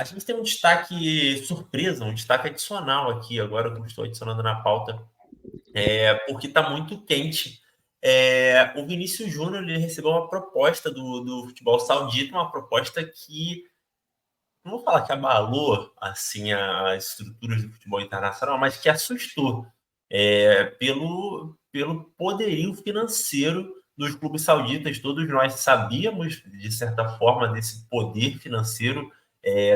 A gente tem um destaque surpresa, um destaque adicional aqui, agora que eu estou adicionando na pauta, porque está muito quente. O Vinícius Júnior ele recebeu uma proposta do futebol saudita, uma proposta que, não vou falar que abalou assim, as estruturas do futebol internacional, mas que assustou pelo poderio financeiro dos clubes sauditas. Todos nós sabíamos, de certa forma, desse poder financeiro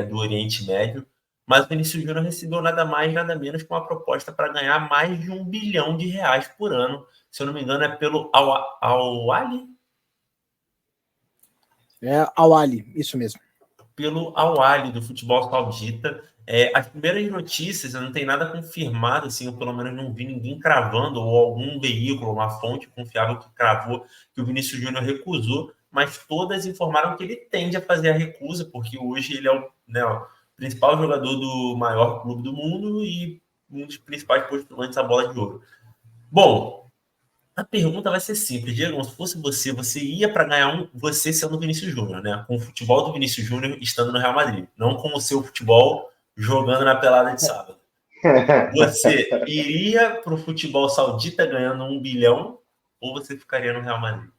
do Oriente Médio, mas o Vinícius Júnior recebeu nada mais, nada menos que uma proposta para ganhar mais de R$ 1 bilhão por ano. Se eu não me engano, é pelo Al-Ahly? Al-Ahly, isso mesmo. Pelo Al-Ahly do futebol saudita. As primeiras notícias, não tem nada confirmado, assim, eu pelo menos não vi ninguém cravando, ou algum veículo, uma fonte confiável que cravou que o Vinícius Júnior recusou, mas todas informaram que ele tende a fazer a recusa, porque hoje ele é o principal jogador do maior clube do mundo e um dos principais postulantes à bola de ouro. Bom, a pergunta vai ser simples. Diego, se fosse você ia para ganhar você sendo o Vinícius Júnior, né? Com o futebol do Vinícius Júnior estando no Real Madrid, não com o seu futebol jogando na pelada de sábado. Você iria para o futebol saudita ganhando 1 bilhão ou você ficaria no Real Madrid?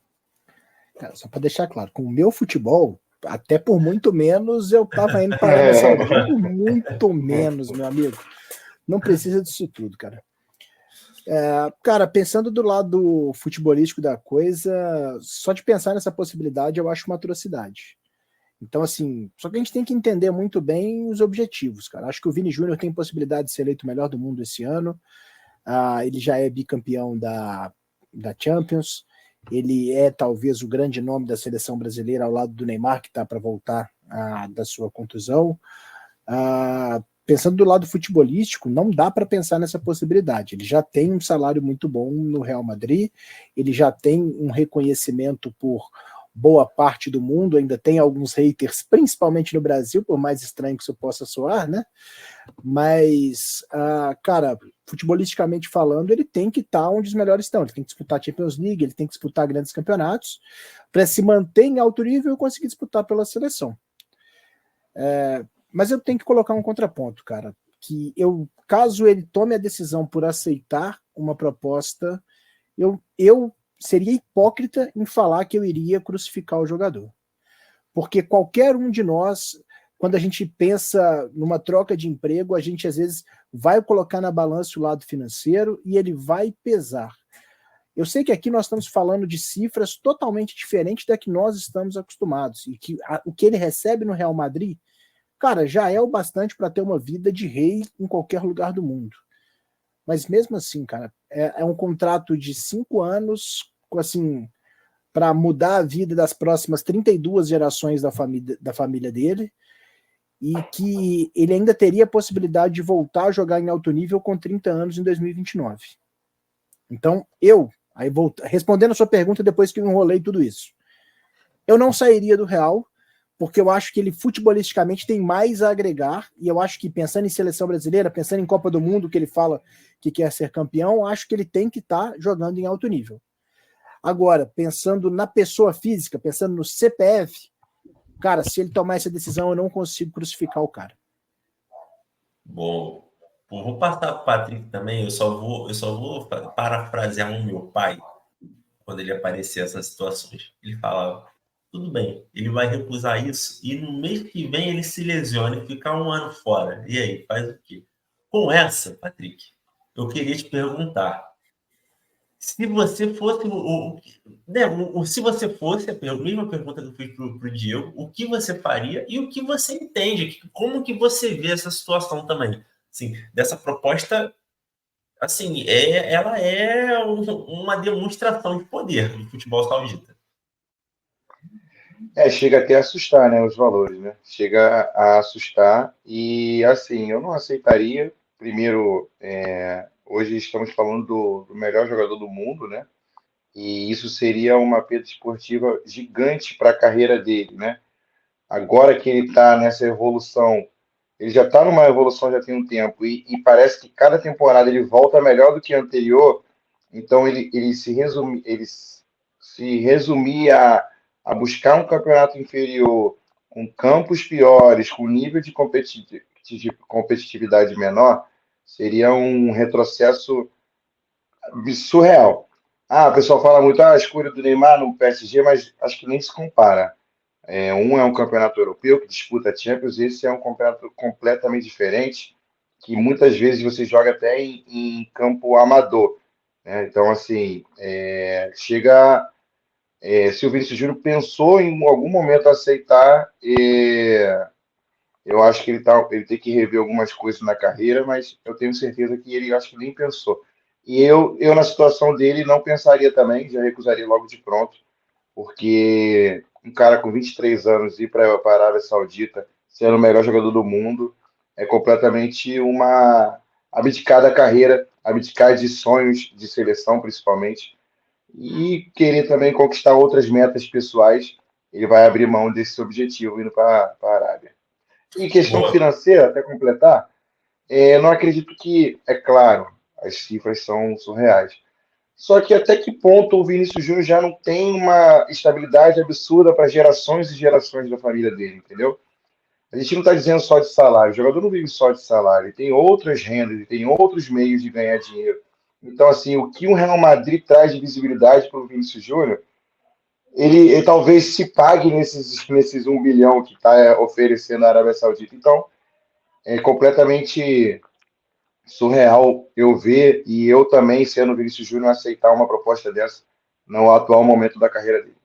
Cara, só para deixar claro, com o meu futebol, até por muito menos eu tava indo para a Arábia Saudita, por muito menos, meu amigo. Não precisa disso tudo, cara. Cara, pensando do lado futebolístico da coisa, só de pensar nessa possibilidade eu acho uma atrocidade. Então, assim, só que a gente tem que entender muito bem os objetivos, cara. Acho que o Vini Júnior tem possibilidade de ser eleito o melhor do mundo esse ano. Ele já é bicampeão da Champions. Ele é talvez o grande nome da seleção brasileira ao lado do Neymar, que está para voltar da sua contusão. Pensando do lado futebolístico, não dá para pensar nessa possibilidade. Ele já tem um salário muito bom no Real Madrid, ele já tem um reconhecimento por boa parte do mundo, ainda tem alguns haters, principalmente no Brasil, por mais estranho que isso possa soar, né? Mas, cara, futebolisticamente falando, ele tem que estar onde os melhores estão. Ele tem que disputar a Champions League, ele tem que disputar grandes campeonatos para se manter em alto nível e conseguir disputar pela seleção. Mas eu tenho que colocar um contraponto, cara, que caso ele tome a decisão por aceitar uma proposta, eu seria hipócrita em falar que eu iria crucificar o jogador. Porque qualquer um de nós, quando a gente pensa numa troca de emprego, a gente às vezes vai colocar na balança o lado financeiro e ele vai pesar. Eu sei que aqui nós estamos falando de cifras totalmente diferentes da que nós estamos acostumados, e que o que ele recebe no Real Madrid, cara, já é o bastante para ter uma vida de rei em qualquer lugar do mundo. Mas mesmo assim, cara, é um contrato de 5 anos, assim, para mudar a vida das próximas 32 gerações da família dele, e que ele ainda teria a possibilidade de voltar a jogar em alto nível com 30 anos em 2029. Então, respondendo a sua pergunta depois que eu enrolei tudo isso, eu não sairia do Real, porque eu acho que ele futebolisticamente tem mais a agregar, e eu acho que pensando em seleção brasileira, pensando em Copa do Mundo, que ele fala que quer ser campeão, acho que ele tem que estar jogando em alto nível. Agora, pensando na pessoa física, pensando no CPF, cara, se ele tomar essa decisão, eu não consigo crucificar o cara. Bom, vou passar para o Patrick também, eu só vou parafrasear meu pai, quando ele aparecia essas situações. Ele falava, tudo bem, ele vai recusar isso e no mês que vem ele se lesiona e fica 1 ano fora. E aí, faz o quê? Com essa, Patrick, eu queria te perguntar, se você fosse se você fosse a mesma pergunta que eu fiz para o Diego, o que você faria e o que você entende, como que você vê essa situação também, assim, dessa proposta, assim, ela é uma demonstração de poder do futebol saudita. Chega até a assustar, né, os valores, né? Chega a assustar e, assim, eu não aceitaria. Primeiro, hoje estamos falando do melhor jogador do mundo, né? E isso seria uma perda esportiva gigante para a carreira dele, né? Agora que ele está nessa evolução, ele já está numa evolução já tem um tempo e parece que cada temporada ele volta melhor do que a anterior. Então ele se resumia a buscar um campeonato inferior com campos piores, com nível de competitividade menor, seria um retrocesso surreal. O pessoal fala muito, a escolha do Neymar no PSG, mas acho que nem se compara. Um é um campeonato europeu que disputa a Champions, esse é um campeonato completamente diferente, que muitas vezes você joga até em campo amador, né? Então, assim, se o Vinícius Júnior pensou em algum momento aceitar, eu acho que ele tem que rever algumas coisas na carreira, mas eu tenho certeza que ele acho que nem pensou. E eu na situação dele, não pensaria também, já recusaria logo de pronto, porque um cara com 23 anos ir para a Arábia Saudita, sendo o melhor jogador do mundo, é completamente uma abdicar da carreira, abdicar de sonhos de seleção, principalmente, e querer também conquistar outras metas pessoais. Ele vai abrir mão desse objetivo indo para a Arábia. Em questão Boa. financeira, até completar, eu não acredito que, é claro, as cifras são surreais. Só que até que ponto o Vinícius Júnior já não tem uma estabilidade absurda para gerações e gerações da família dele, entendeu? A gente não está dizendo só de salário, o jogador não vive só de salário, ele tem outras rendas, ele tem outros meios de ganhar dinheiro. Então, assim, o que o Real Madrid traz de visibilidade para o Vinícius Júnior, ele talvez se pague nesses 1 bilhão que está oferecendo a Arábia Saudita. Então, é completamente surreal eu ver e eu também, sendo o Vinícius Júnior, aceitar uma proposta dessa no atual momento da carreira dele.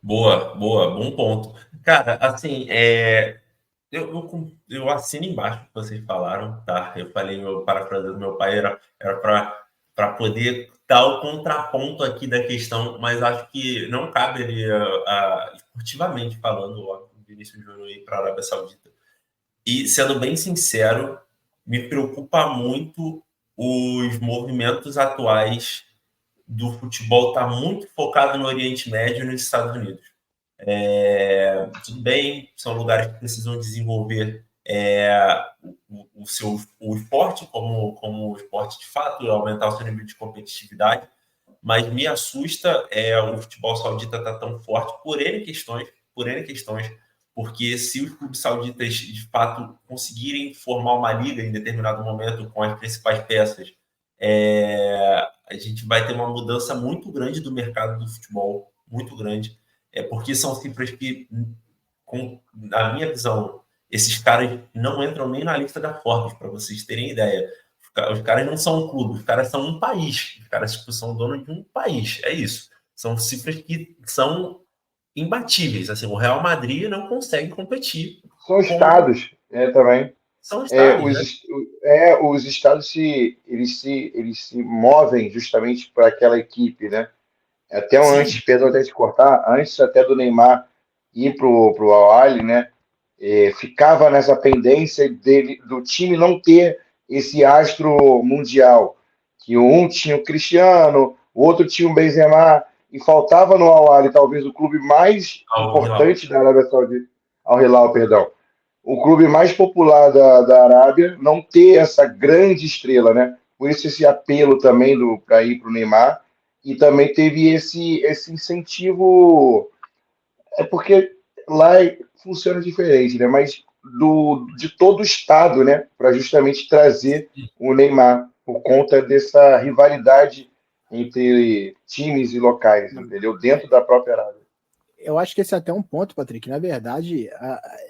Boa, boa, bom ponto. Cara, assim, eu assino embaixo o que vocês falaram, tá? Eu falei, meu parafraseando do meu pai era para poder dar o contraponto aqui da questão, mas acho que não cabe ali, esportivamente falando, o Vinícius Júnior ir para a Arábia Saudita. E, sendo bem sincero, me preocupa muito os movimentos atuais do futebol estar muito focado no Oriente Médio e nos Estados Unidos. Tudo bem, são lugares que precisam desenvolver o esporte como esporte de fato, aumentar o seu nível de competitividade, mas me assusta o futebol saudita estar tão forte por N questões, porque se os clubes sauditas de fato conseguirem formar uma liga em determinado momento com as principais peças, a gente vai ter uma mudança muito grande do mercado do futebol, muito grande, porque são cifras que, na minha visão, esses caras não entram nem na lista da Forbes, para vocês terem ideia. Os caras não são um clube, os caras são um país, os caras são donos de um país, é isso. São cifras que são imbatíveis. Assim, o Real Madrid não consegue competir. São estados, também. São estados, né? Os estados eles se movem justamente para aquela equipe, né? Antes, perdão até de cortar, antes até do Neymar ir pro Al-Ahly, né? Ficava nessa pendência do time não ter esse astro mundial, que um tinha o Cristiano, o outro tinha o Benzema, e faltava no Al-Ahly talvez o clube mais importante da Arábia Saudita, Al Hilal, perdão, o clube mais popular da Arábia, não ter essa grande estrela, né? Por isso esse apelo também para ir para o Neymar, e também teve esse incentivo, porque lá funciona diferente, né? Mas de todo o estado, né? Para justamente trazer o Neymar, por conta dessa rivalidade entre times e locais, entendeu? Dentro da própria Arábia. Eu acho que esse é até um ponto, Patrick. Na verdade,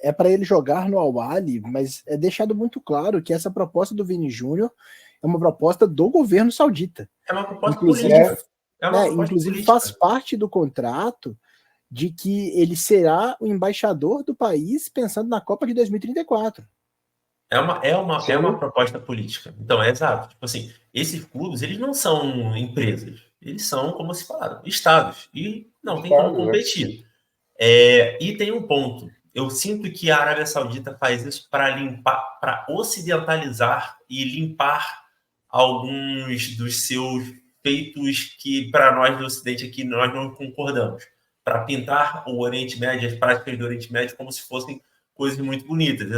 é para ele jogar no Al-Ahly, mas é deixado muito claro que essa proposta do Vini Júnior é uma proposta do governo saudita. É uma proposta inclusive, política. Inclusive faz parte do contrato de que ele será o embaixador do país pensando na Copa de 2034. É uma proposta política. Então, é exato. Tipo assim, esses clubes, eles não são empresas. Eles são, como se falaram, estados. E não tem como competir. E tem um ponto. Eu sinto que a Arábia Saudita faz isso para ocidentalizar e limpar alguns dos seus feitos que, para nós do Ocidente aqui, nós não concordamos. Para pintar o Oriente Médio, as práticas do Oriente Médio, como se fossem coisas muito bonitas.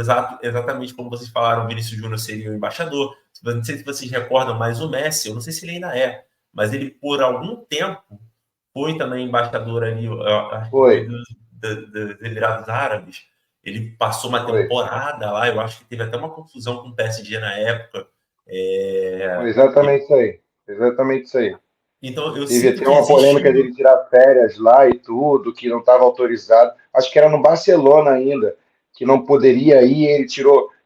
Exatamente como vocês falaram, o Vinícius Júnior seria o embaixador. Não sei se vocês recordam, mas o Messi, eu não sei se ele ainda mas ele, por algum tempo, foi também embaixador ali, foi dos Emirados Árabes. Ele passou uma temporada lá, eu acho que teve até uma confusão com o PSG na época. Foi exatamente isso aí. Exatamente isso aí. Então, eu Teve sinto até que uma existe polêmica dele tirar férias lá e tudo, que não estava autorizado. Acho que era no Barcelona ainda, que não poderia ir.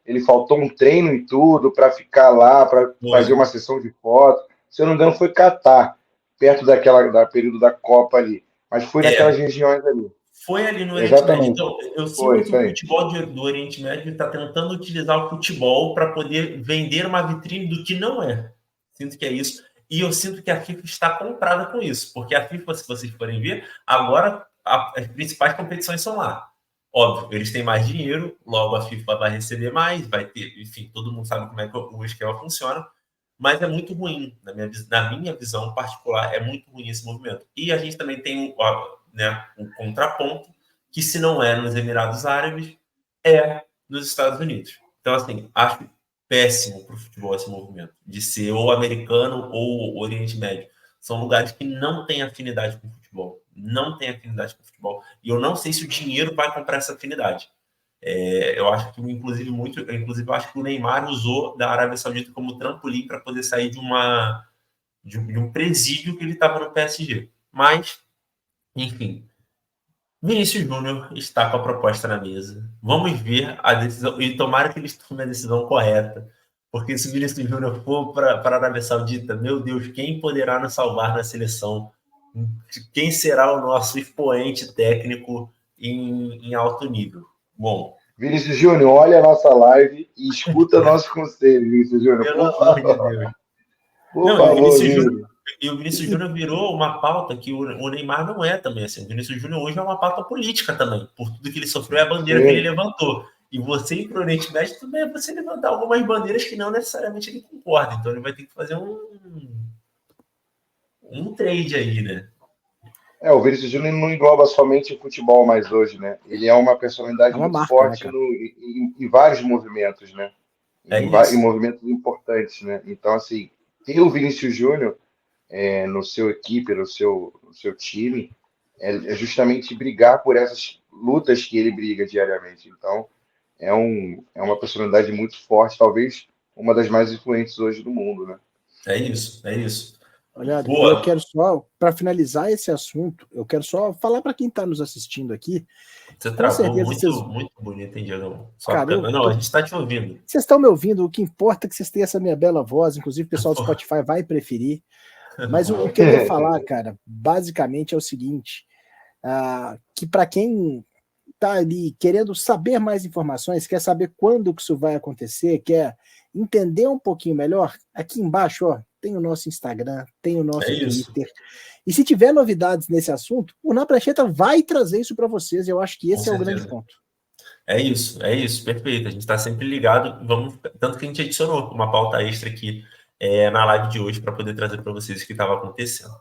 Ele faltou um treino e tudo para ficar lá, para fazer uma sessão de foto. Se eu não me engano, foi Catar, perto da período da Copa ali. Mas foi naquelas regiões ali. Foi ali no Oriente Médio. Exatamente. Então, eu Foi sinto que isso o aí. futebol do Oriente Médio está tentando utilizar o futebol para poder vender uma vitrine do que não é. Sinto que é isso. E eu sinto que a FIFA está comprada com isso. Porque a FIFA, se vocês forem ver, agora as principais competições são lá. Óbvio, eles têm mais dinheiro, logo a FIFA vai receber mais, vai ter, enfim, todo mundo sabe como é que o esquema funciona, mas é muito ruim, na minha visão particular, é muito ruim esse movimento. E a gente também tem um contraponto, que se não é nos Emirados Árabes, é nos Estados Unidos. Então, assim, acho péssimo para o futebol esse movimento, de ser ou americano ou Oriente Médio. São lugares que não têm afinidade com o futebol. Não tem afinidade com o futebol. E eu não sei se o dinheiro vai comprar essa afinidade. Eu acho que, inclusive, eu acho que o Neymar usou da Arábia Saudita como trampolim para poder sair de um presídio que ele estava no PSG. Mas, enfim, Vinícius Júnior está com a proposta na mesa. Vamos ver a decisão, e tomara que eles tomem a decisão correta. Porque se o Vinícius Júnior for para a Arábia Saudita, meu Deus, quem poderá nos salvar na seleção? Quem será o nosso expoente técnico em alto nível? Bom, Vinícius Júnior, olha a nossa live e escuta nosso conselho, Vinícius Júnior. pelo amor de Deus. Por favor, Vini. E o Vinícius Júnior virou uma pauta que o Neymar não é também. Assim. O Vinícius Júnior hoje é uma pauta política também. Por tudo que ele sofreu, é a bandeira que ele levantou. E você ir para o Oriente Médio também é você levantar algumas bandeiras que não necessariamente ele concorda. Então ele vai ter que fazer um trade aí, né? O Vinícius Júnior não engloba somente o futebol mais hoje, né? Ele é uma personalidade muito marca, forte né, em vários movimentos, né? Em movimentos importantes, né? Então, assim, ter o Vinícius Júnior no seu equipe, no seu time, é justamente brigar por essas lutas que ele briga diariamente. Então, é uma personalidade muito forte, talvez uma das mais influentes hoje do mundo, né? É isso, é isso. Olha, eu quero só, para finalizar esse assunto, eu quero só falar para quem está nos assistindo aqui. Você travou muito bonito, hein, Diego? Não, a gente está te ouvindo. Vocês estão me ouvindo, o que importa é que vocês tenham essa minha bela voz, inclusive o pessoal do Spotify vai preferir. Mas o que eu ia falar, cara, basicamente é o seguinte, que para quem está ali querendo saber mais informações, quer saber quando que isso vai acontecer, quer entender um pouquinho melhor, aqui embaixo, ó, tem o nosso Instagram, tem o nosso Twitter. E se tiver novidades nesse assunto, o Na Prancheta vai trazer isso para vocês. Eu acho que esse é o grande ponto. É isso, perfeito. A gente está sempre ligado. Tanto que a gente adicionou uma pauta extra aqui na live de hoje para poder trazer para vocês o que estava acontecendo.